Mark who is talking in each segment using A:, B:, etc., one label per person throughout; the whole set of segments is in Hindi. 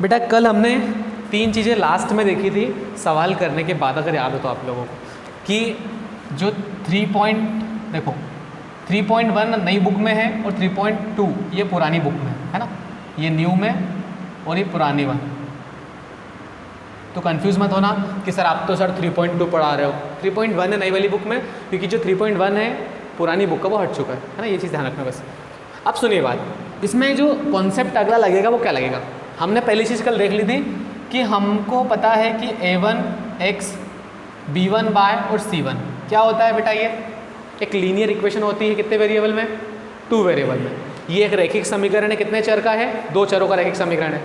A: बेटा कल हमने 3 चीज़ें लास्ट में देखी थी सवाल करने के बाद, अगर याद हो तो आप लोगों को, कि जो 3.1 नई बुक में है और 3.2 ये पुरानी बुक में है ना, ये न्यू में और ये पुरानी वन। तो कंफ्यूज मत होना कि सर आप तो सर 3.2 पढ़ा रहे हो, 3.1 है नई वाली बुक में, क्योंकि जो 3.1 है पुरानी बुक का वो हट चुका है ना, ये चीज़ ध्यान रखना बस। अब सुनिए बात, इसमें जो कॉन्सेप्ट अगला लगेगा वो क्या लगेगा। हमने पहली चीज़ कल देख ली थी कि हमको पता है कि a1x b1y और c1 क्या होता है बेटा, ये एक लीनियर इक्वेशन होती है कितने वेरिएबल में, 2 वेरिएबल में। ये एक रैखिक समीकरण है, कितने चर का है, 2 चरों का रैखिक समीकरण है।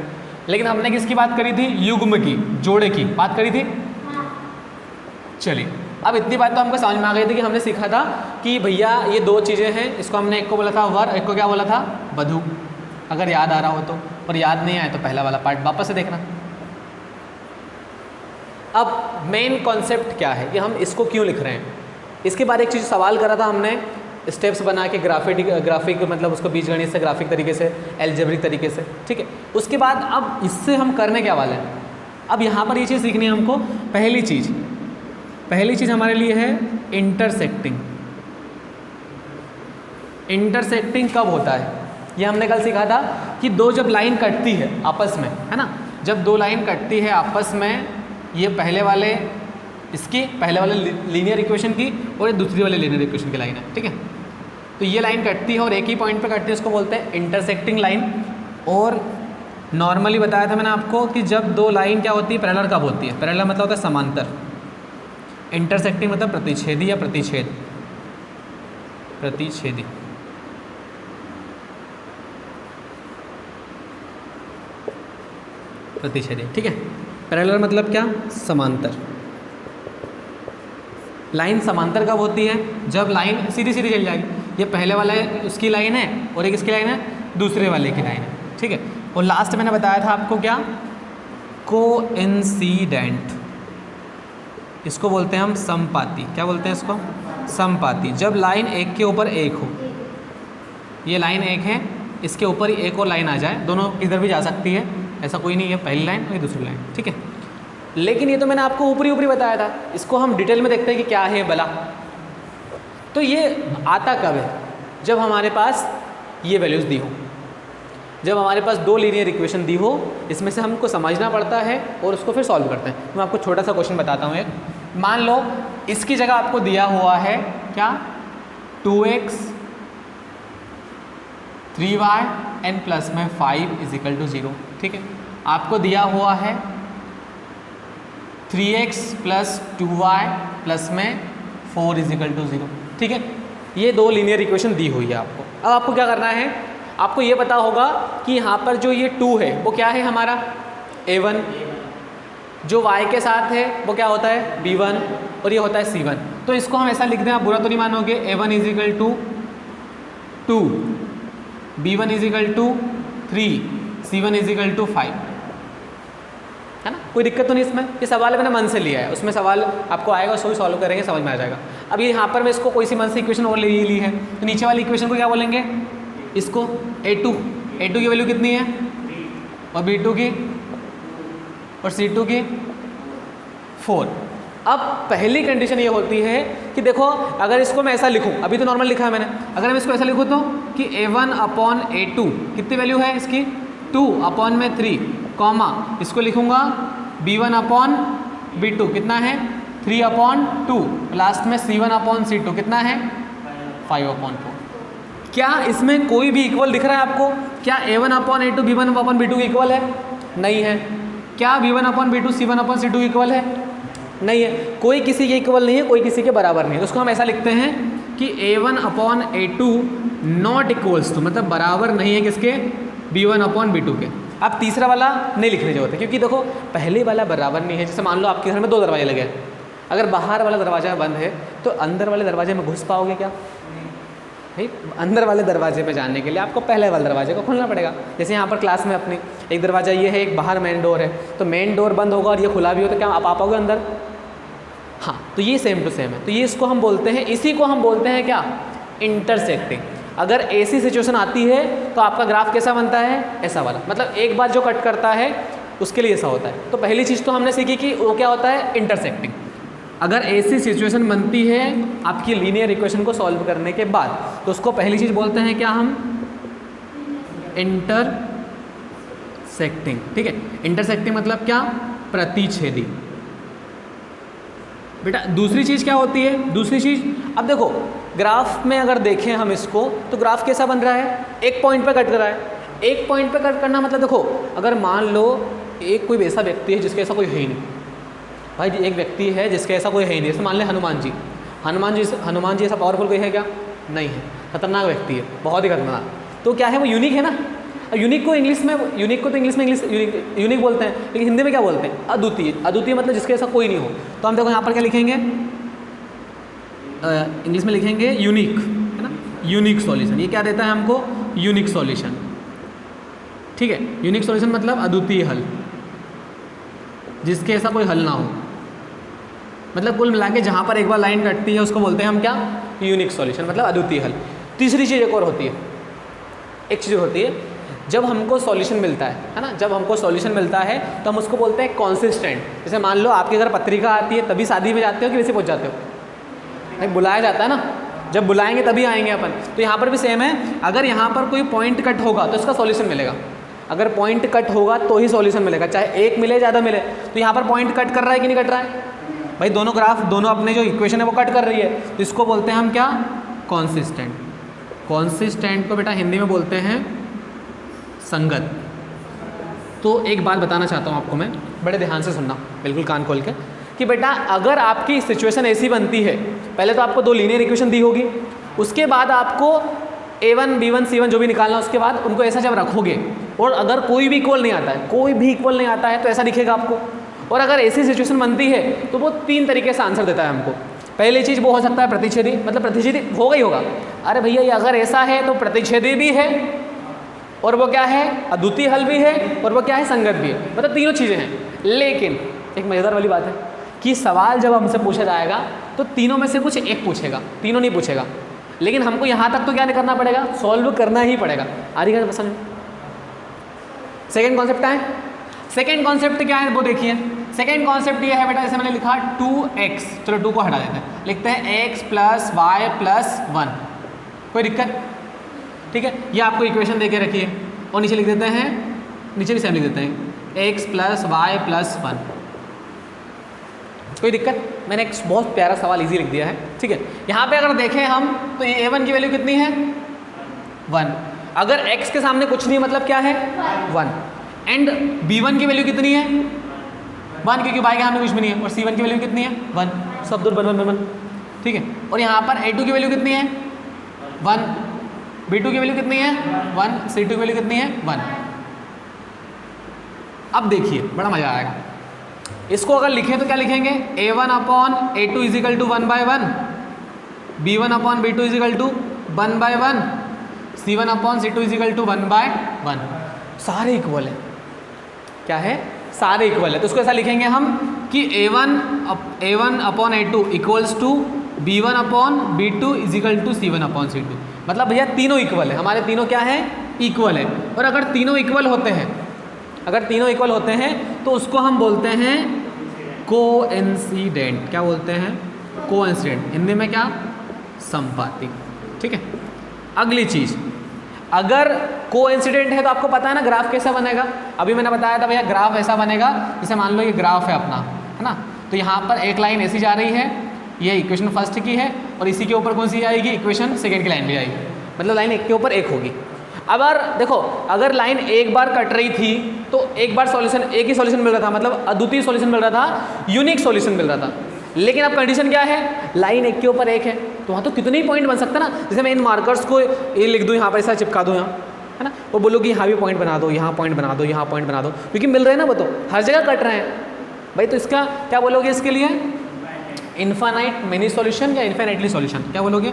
A: लेकिन हमने किसकी बात करी थी, युग्म की, जोड़े की बात करी थी। चलिए अब इतनी बात तो हमको समझ में आ गई थी कि हमने सीखा था कि भैया ये 2 चीज़ें हैं, इसको हमने एक को बोला था वर, एक को क्या बोला था वधू, अगर याद आ रहा हो तो, और याद नहीं आए तो पहला वाला पार्ट वापस से देखना। अब मेन कॉन्सेप्ट क्या है कि हम इसको क्यों लिख रहे हैं, इसके बाद एक चीज़ सवाल करा था हमने, स्टेप्स बना के ग्राफिक मतलब उसको बीजगणित से ग्राफिक तरीके से, एल्जेब्रिक तरीके से, ठीक है। उसके बाद अब इससे हम करने क्या वाले हैं, अब यहाँ पर ये चीज़ सीखनी है हमको। पहली चीज़ हमारे लिए है इंटरसेक्टिंग। इंटरसेक्टिंग कब होता है, ये हमने कल सीखा था कि दो जब लाइन कटती है आपस में, है ना, जब 2 लाइन कटती है आपस में, ये पहले वाले लीनियर इक्वेशन की और ये दूसरी वाले लीनियर इक्वेशन की लाइन है, ठीक है। तो ये लाइन कटती है और एक ही पॉइंट पे कटती है, उसको बोलते हैं इंटरसेक्टिंग लाइन। और नॉर्मली बताया था मैंने आपको कि जब 2 लाइन क्या होती है, पैरेलल कब होती है, पैरेलल मतलब होता है समांतर, इंटरसेक्टिंग मतलब प्रतिच्छेदी या प्रतिच्छेदी। ठीक है। पैरेलल मतलब क्या, समांतर। लाइन समांतर कब होती है, जब लाइन सीधी सीधी चल जाएगी, ये पहले वाला उसकी लाइन है और एक इसकी लाइन है, दूसरे वाले की लाइन है, ठीक है। और लास्ट मैंने बताया था आपको क्या, कोइंसिडेंट, इसको बोलते हैं हम समपाती। क्या बोलते हैं इसको, समपाती। जब लाइन एक के ऊपर एक हो, ये लाइन एक है, इसके ऊपर ही एक और लाइन आ जाए, दोनों किधर भी जा सकती है, ऐसा कोई नहीं है, पहली लाइन और दूसरी लाइन, ठीक है। लेकिन ये तो मैंने आपको ऊपरी बताया था, इसको हम डिटेल में देखते हैं कि क्या है भला। तो ये आता कब है, जब हमारे पास ये वैल्यूज़ दी हो, जब हमारे पास 2 लीनियर इक्वेशन दी हो, इसमें से हमको समझना पड़ता है और उसको फिर सॉल्व करते हैं। मैं आपको छोटा सा क्वेश्चन बताता हूँ एक, मान लो इसकी जगह आपको दिया हुआ है क्या, 2x 3y n प्लस में 5 = 0, ठीक है। आपको दिया हुआ है 3x + 2y प्लस में 4 = 0, ठीक है। ये 2 लीनियर इक्वेशन दी हुई है आपको। अब आपको क्या करना है, आपको ये पता होगा कि यहाँ पर जो ये 2 है वो क्या है हमारा a1, जो y के साथ है वो क्या होता है b1 और ये होता है c1। तो इसको हम ऐसा लिख दें, आप बुरा तो नहीं मानोगे, a1 = 2, b1 = 3, c1 = 5, है ना। कोई दिक्कत तो नहीं इसमें, ये सवाल मैंने मन से लिया है, उसमें सवाल आपको आएगा, उसको भी सॉल्व करेंगे, समझ में आ जाएगा। अब ये यहाँ पर मैं इसको कोई सी मन से इक्वेशन और ले ली है, तो नीचे वाली इक्वेशन को क्या बोलेंगे, इसको a2 की वैल्यू कितनी है, और b2 की, और c2 की 4। अब पहली कंडीशन ये होती है कि देखो अगर इसको मैं ऐसा लिखूं, अभी तो नॉर्मल लिखा है मैंने, अगर मैं इसको ऐसा लिखूं तो कि a1/a2 कितनी वैल्यू है इसकी, 2/3, कॉमा इसको लिखूंगा b1/b2 कितना है 3/2, लास्ट में c1/c2 कितना है 5/4। क्या इसमें कोई भी इक्वल दिख रहा है आपको, क्या a1/a2 b1/b2 इक्वल है, नहीं है। क्या b1/b2 c1/c2 इक्वल है, नहीं है। कोई किसी के इक्वल नहीं है, कोई किसी के बराबर नहीं है। तो उसको हम ऐसा लिखते हैं कि a1/a2 नॉट इक्वल्स टू, मतलब बराबर नहीं है किसके, b1/b2 के। अब तीसरा वाला नहीं लिखने की जरूरत है, क्योंकि देखो पहले वाला बराबर नहीं है। जैसे मान लो आपके घर में 2 दरवाजे लगे हैं, अगर बाहर वाला दरवाजा बंद है तो अंदर वाले दरवाजे में घुस पाओगे क्या, भाई अंदर वाले दरवाजे पे जाने के लिए आपको पहले वाले दरवाजे को खोलना पड़ेगा। जैसे यहाँ पर क्लास में अपनी एक दरवाज़ा ये है, एक बाहर मेन डोर है, तो मेन डोर बंद होगा और ये खुला भी हो तो क्या आप आ पाओगे अंदर, हाँ। तो ये सेम टू सेम है, तो ये इसको हम बोलते हैं, इसी को हम बोलते हैं क्या, इंटरसेक्टिंग। अगर ऐसी सिचुएशन आती है तो आपका ग्राफ कैसा बनता है, ऐसा वाला, मतलब एक बार जो कट करता है उसके लिए ऐसा होता है। तो पहली चीज़ तो हमने सीखी कि वो क्या होता है, इंटरसेक्टिंग। अगर ऐसी सिचुएशन बनती है आपकी लीनियर इक्वेशन को सॉल्व करने के बाद, तो उसको पहली चीज़ बोलते हैं क्या हम, इंटरसेक्टिंग। ठीक है, इंटरसेक्टिंग मतलब क्या, प्रतिच्छेदी। बेटा दूसरी चीज़ क्या होती है, दूसरी चीज़, अब देखो ग्राफ में अगर देखें हम इसको, तो ग्राफ कैसा बन रहा है, एक पॉइंट पे कट कर रहा है। एक पॉइंट पे कट करना मतलब देखो, अगर मान लो एक कोई ऐसा व्यक्ति है जिसके ऐसा कोई है ही नहीं, भाई एक व्यक्ति है जिसके ऐसा कोई है ही नहीं, जैसे मान लें हनुमान जी ऐसा पावरफुल कोई है क्या, नहीं है, खतरनाक व्यक्ति है, बहुत ही खतरनाक। तो क्या है वो, यूनिक है ना। यूनिक को इंग्लिश में, यूनिक को तो इंग्लिश में यूनिक बोलते हैं, लेकिन हिंदी में क्या बोलते हैं, अद्वितीय। अद्वितीय मतलब जिसके ऐसा कोई नहीं हो। तो हम देखो यहाँ पर क्या लिखेंगे, इंग्लिश में लिखेंगे यूनिक, है ना, यूनिक सॉल्यूशन। ये क्या देता है हमको, यूनिक सॉल्यूशन। ठीक है, यूनिक सॉल्यूशन मतलब अद्वितीय हल, जिसके ऐसा कोई हल ना हो। मतलब कुल मिला के जहाँ पर एक बार लाइन कटती है उसको बोलते हैं हम क्या, यूनिक सॉल्यूशन, मतलब अद्वितीय हल। तीसरी चीज़ एक और होती है, एक चीज़ होती है, जब हमको सॉल्यूशन मिलता है ना, जब हमको सॉल्यूशन मिलता है तो हम उसको बोलते हैं कॉन्सिस्टेंट। जैसे मान लो आपके घर पत्रिका आती है, तभी शादी में जाते हो कि वैसे पहुँच जाते हो, नहीं बुलाया जाता है ना, जब बुलाएंगे तभी आएंगे अपन। तो यहाँ पर भी सेम है, अगर यहाँ पर कोई पॉइंट कट होगा तो इसका सॉल्यूशन मिलेगा। अगर पॉइंट कट होगा तो ही सॉल्यूशन मिलेगा, चाहे एक मिले ज़्यादा मिले। तो यहाँ पर पॉइंट कट कर रहा है कि नहीं कट रहा है, भाई दोनों ग्राफ, दोनों अपने जो इक्वेशन है वो कट कर रही है, तो इसको बोलते हैं हम क्या, कॉन्सिस्टेंट। कॉन्सिस्टेंट को बेटा हिंदी में बोलते हैं संगत। तो एक बात बताना चाहता हूँ आपको मैं, बड़े ध्यान से सुनना, बिल्कुल कान खोल के, कि बेटा अगर आपकी सिचुएशन ऐसी बनती है, पहले तो आपको दो लीनियर इक्वेशन दी होगी, उसके बाद आपको A1 B1 C1 जो भी निकालना, उसके बाद उनको ऐसा जब रखोगे, और अगर कोई भी इक्वल नहीं आता है, कोई भी इक्वल नहीं आता है, तो ऐसा दिखेगा आपको। और अगर ऐसी सिचुएशन बनती है तो वो तीन तरीके से आंसर देता है हमको। पहली चीज़ वो हो सकता है प्रतिच्छेदी, मतलब प्रतिच्छेदी होगा ही होगा। अरे भैया ये अगर ऐसा है तो प्रतिच्छेदी भी है, और वो क्या है, अद्वितीय हल भी है, और वो क्या है, संगत भी है, मतलब तीनों चीज़ें हैं। लेकिन एक मज़ेदार वाली बात है कि सवाल जब हमसे पूछा जाएगा तो तीनों में से कुछ एक पूछेगा, तीनों नहीं पूछेगा। लेकिन हमको यहाँ तक तो क्या नहीं करना पड़ेगा, सॉल्व करना ही पड़ेगा। आ रही है समझ। सेकेंड कॉन्सेप्ट क्या है, सेकेंड कॉन्सेप्ट क्या है वो देखिए। सेकेंड कॉन्सेप्ट ये है बेटा, जैसे मैंने लिखा 2x, चलो 2 को हटा देते हैं, लिखते हैं x + y + 1, कोई दिक्कत, ठीक है। ये आपको इक्वेशन दे के रखिए, और नीचे लिख देते हैं, नीचे भी सेम लिख देते हैं x + y + 1, कोई दिक्कत। मैंने एक बहुत प्यारा सवाल इजी लिख दिया है, ठीक है। यहाँ पे अगर देखें हम तो a1 की वैल्यू कितनी है, 1। अगर x के सामने कुछ नहीं मतलब क्या है, 1। एंड b1 की वैल्यू कितनी है, 1, क्योंकि y के सामने कुछ भी नहीं है। और c1 की वैल्यू कितनी है, 1, सब दूर 1 1 1, ठीक है। और यहाँ पर a2 की वैल्यू कितनी है, 1, b2 की वैल्यू कितनी है, 1, c2 की वैल्यू कितनी है, 1। अब देखिए बड़ा मजा आएगा। इसको अगर लिखें तो क्या लिखेंगे, a1/a2 = 1/1, b1/b2 = 1/1, c1/c2 = 1/1। सारे इक्वल है, क्या है, सारे इक्वल है। तो इसको ऐसा लिखेंगे हम कि a1/a2 = b1/b2 = c1/c2। मतलब भैया तीनों इक्वल है, हमारे तीनों क्या है, इक्वल है। और अगर तीनों इक्वल होते हैं, अगर तीनों इक्वल होते हैं तो उसको हम बोलते हैं कोइंसिडेंट। क्या बोलते हैं, कोइंसिडेंट, हिंदी में क्या, संपाती, ठीक है। अगली चीज़, अगर कोइंसिडेंट है तो आपको पता है ना ग्राफ कैसा बनेगा। अभी मैंने बताया था भैया ग्राफ ऐसा बनेगा, जैसे मान लो ये ग्राफ है अपना, है ना। तो यहाँ पर एक लाइन ऐसी जा रही है, ये इक्वेशन फर्स्ट की है, और इसी के ऊपर कौन सी आएगी, इक्वेशन सेकेंड की लाइन भी आएगी, मतलब लाइन एक के ऊपर एक होगी। अगर देखो, अगर लाइन एक बार कट रही थी तो एक बार सॉल्यूशन, एक ही सॉल्यूशन मिल रहा था, मतलब अद्वितीय सॉल्यूशन मिल रहा था, यूनिक सॉल्यूशन मिल रहा था। लेकिन अब कंडीशन क्या है, लाइन एक के ऊपर एक है, तो वहाँ तो कितने ही पॉइंट बन सकता ना। जैसे मैं इन मार्कर्स को ये लिख दूँ यहाँ पर, ऐसा चिपका दूँ यहाँ, है ना, वो बोलो कि यहाँ भी पॉइंट बना दो, यहाँ पॉइंट बना दो, यहाँ पॉइंट बना दो, क्योंकि मिल रहे हैं ना, वो तो हर जगह कट रहे हैं भाई। तो इसका क्या बोलोगे, इसके लिए इन्फानाइट मेनी सॉल्यूशन या इन्फाइनाइटली सॉल्यूशन, क्या बोलोगे,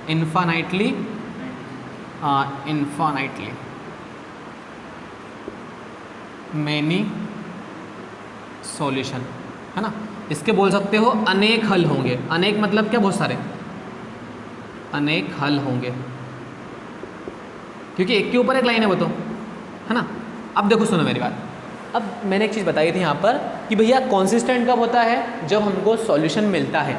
A: इन्फानाइटली मेनी सॉल्यूशन, है ना। इसके बोल सकते हो अनेक हल होंगे। अनेक मतलब क्या, बहुत सारे, अनेक हल होंगे, क्योंकि एक के ऊपर एक लाइन है वो तो, है ना। अब देखो सुनो मेरी बात, अब मैंने एक चीज़ बताई थी यहाँ पर कि भैया कॉन्सिस्टेंट कब होता है, जब हमको सॉल्यूशन मिलता है,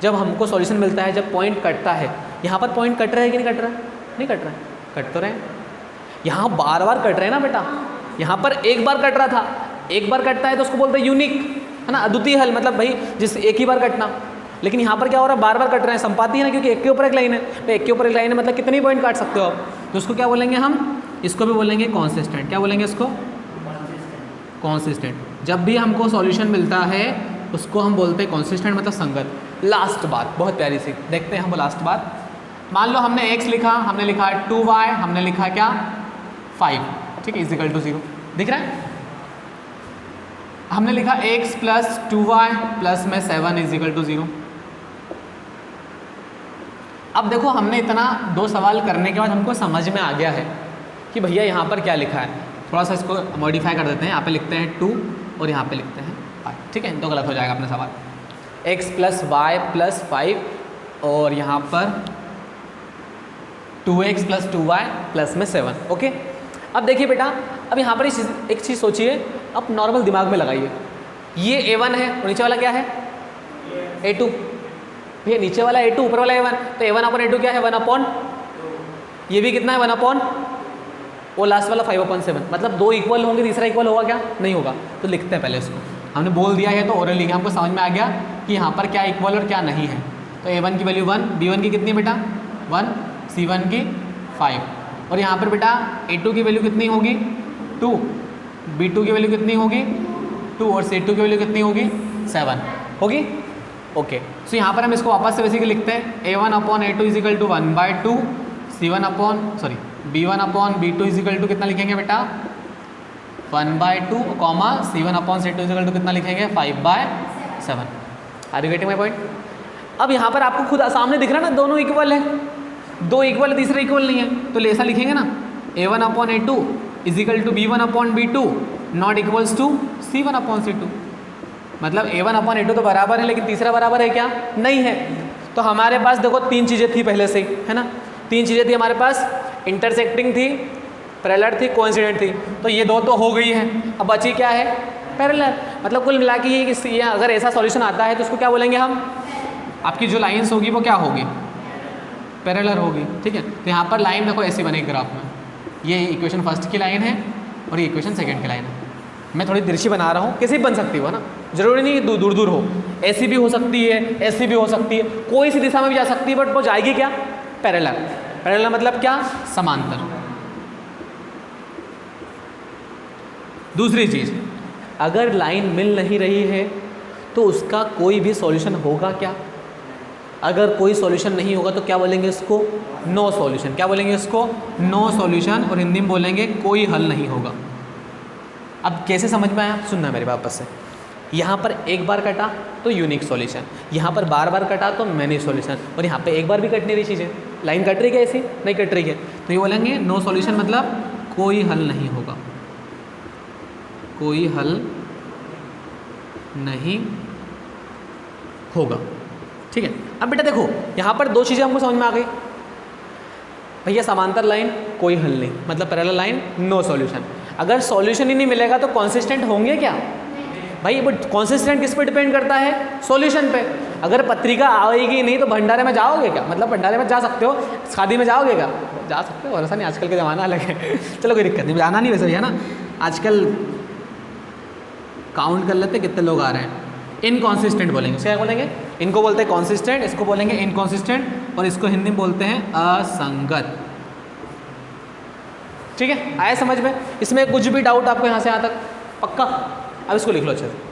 A: जब हमको सॉल्यूशन मिलता है, जब पॉइंट कटता है। यहाँ पर पॉइंट कट रहा है कि नहीं कट रहा है? नहीं कट रहा है, कट तो रहे हैं। यहाँ बार बार कट रहे हैं ना बेटा, यहाँ पर एक बार कट रहा था, एक बार कटता है तो उसको बोलते हैं यूनिक, है ना, अद्वितीय हल, मतलब भाई जिस एक ही बार कटना। लेकिन यहाँ पर क्या हो रहा है, बार बार कट रहे हैं, संपाती है ना, क्योंकि एक के ऊपर एक लाइन है, तो एक के ऊपर एक लाइन है मतलब कितनी पॉइंट काट सकते हो आप, तो उसको क्या बोलेंगे हम, इसको भी बोलेंगे कॉन्सिस्टेंट। क्या बोलेंगे इसको? कॉन्सिस्टेंट। जब भी हमको सॉल्यूशन मिलता है उसको हम बोलते हैं कॉन्सिस्टेंट, मतलब संगत। लास्ट बात बहुत प्यारी सी, देखते हैं हम लास्ट बात। मान लो हमने x लिखा, हमने लिखा 2y, हमने लिखा क्या 5, ठीक है, इजिकल टू 0, दिख रहा है? हमने लिखा x प्लस 2y प्लस में 7 इजिकल टू 0। अब देखो हमने इतना 2 सवाल करने के बाद हमको समझ में आ गया है कि भैया यहाँ पर क्या लिखा है। थोड़ा सा इसको मॉडिफाई कर देते हैं, यहाँ पे लिखते हैं 2 और यहाँ पे लिखते हैं 5, ठीक है, तो गलत हो जाएगा अपना सवाल। x प्लस वाई प्लस 5 और यहाँ पर 2x प्लस 2y प्लस में 7, ओके। अब देखिए बेटा, अब यहाँ पर एक चीज़ सोचिए, अब नॉर्मल दिमाग में लगाइए, ये a1 है और नीचे वाला क्या है a2, ये नीचे वाला a2 ऊपर वाला a1, तो a1 अपॉन a2 क्या है 1 अपॉन, ये भी कितना है 1 अपॉन, वो लास्ट वाला 5/7, मतलब 2 इक्वल होंगे, तीसरा इक्वल होगा क्या? नहीं होगा। तो लिखते हैं पहले इसको, हमने बोल दिया है तो ओरल लिखा, हमको समझ में आ गया कि यहाँ पर क्या इक्वल और क्या नहीं है। तो a1 की वैल्यू 1, b1 की कितनी है बेटा 1, c1 की 5, और यहाँ पर बेटा a2 की वैल्यू कितनी होगी 2, b2 की वैल्यू कितनी होगी 2 और c2 की वैल्यू कितनी होगी 7 होगी, ओके। सो यहाँ पर हम इसको वापस से बेसिकली लिखते हैं a1 upon a2 equal to 1/2, c1 upon sorry b1 upon b2 equal to कितना लिखेंगे बेटा 1/2, comma c1 upon c2 is equal to कितना लिखेंगे 5/7। Are you getting my point? अब यहाँ पर आपको खुद सामने दिख रहा है ना, दोनों इक्वल है, 2 इक्वल है, तीसरा इक्वल नहीं है, तो ऐसा लिखेंगे ना a1 upon a2 equal to b1 upon b2 not equals to c1 upon c2, मतलब a1 अपॉन a2 तो बराबर है, लेकिन तीसरा बराबर है क्या? नहीं है। तो हमारे पास देखो 3 चीज़ें थी पहले से ही, है ना, 3 चीज़ें थी हमारे पास, इंटरसेक्टिंग थी, पैरेलल थी, कोइंसिडेंट थी, तो ये 2 तो हो गई है। अब बची क्या है? पैरेलल। मतलब कुल मिला के ये अगर ऐसा सॉल्यूशन आता है तो उसको क्या बोलेंगे हम, आपकी जो लाइन्स होगी वो क्या होगी? पैरेलल होगी, ठीक है। तो यहाँ पर लाइन देखो ऐसी बनेगी ग्राफ में, ये इक्वेशन फर्स्ट की लाइन है और ये इक्वेशन सेकंड की लाइन है। मैं थोड़ी तिरछी बना रहा हूँ, किसी भी बन सकती हो ना, जरूरी नहीं दूर दूर हो, ऐसी भी हो सकती है, ऐसी भी हो सकती है, कोई सी दिशा में भी जा सकती है, बट वो जाएगी क्या? पैरेलल। पैरेलल मतलब क्या? समांतर। दूसरी चीज़, अगर लाइन मिल नहीं रही है तो उसका कोई भी सॉल्यूशन होगा क्या? अगर कोई सॉल्यूशन नहीं होगा तो क्या बोलेंगे इसको? No solution. क्या बोलेंगे इसको? नो सॉल्यूशन, और हिंदी में बोलेंगे कोई हल नहीं होगा। अब कैसे समझ में आया? सुनना मेरे वापस से, यहाँ पर एक बार कटा तो यूनिक सॉल्यूशन, यहाँ पर बार बार कटा तो मैनी सॉल्यूशन, और यहाँ पे एक बार भी कटने रही चीज़ें, लाइन कट रही है ऐसी? नहीं कट रही है, तो ये बोलेंगे नो सॉल्यूशन, मतलब कोई हल नहीं होगा, कोई हल नहीं होगा, ठीक है। अब बेटा देखो, यहाँ पर 2 चीज़ें हमको समझ में आ गई, भैया समांतर लाइन कोई हल नहीं, मतलब पैरेलल लाइन नो सॉल्यूशन। अगर सॉल्यूशन ही नहीं मिलेगा तो कॉन्सिस्टेंट होंगे क्या? भाई बट कॉन्सिस्टेंट किस पे डिपेंड करता है? सॉल्यूशन पे। अगर पत्रिका आएगी नहीं तो भंडारे में जाओगे क्या? मतलब भंडारे में जा सकते हो, शादी में जाओगे क्या? जा सकते हो, ऐसा नहीं, आजकल का ज़माना अलग है। चलो कोई दिक्कत नहीं, जाना नहीं वैसे भी, है ना। आजकल काउंट कर लेते कितने लोग आ रहे हैं। इनकॉन्सिस्टेंट बोलेंगे, क्या बोलेंगे? इनको बोलते हैं कॉन्सिस्टेंट, इसको बोलेंगे इनकॉन्सिस्टेंट, और इसको हिंदी में बोलते हैं असंगत, ठीक है। आया समझ में? इसमें कुछ भी डाउट आपको यहाँ से यहाँ तक? पक्का? अब इसको लिख लो अच्छे से।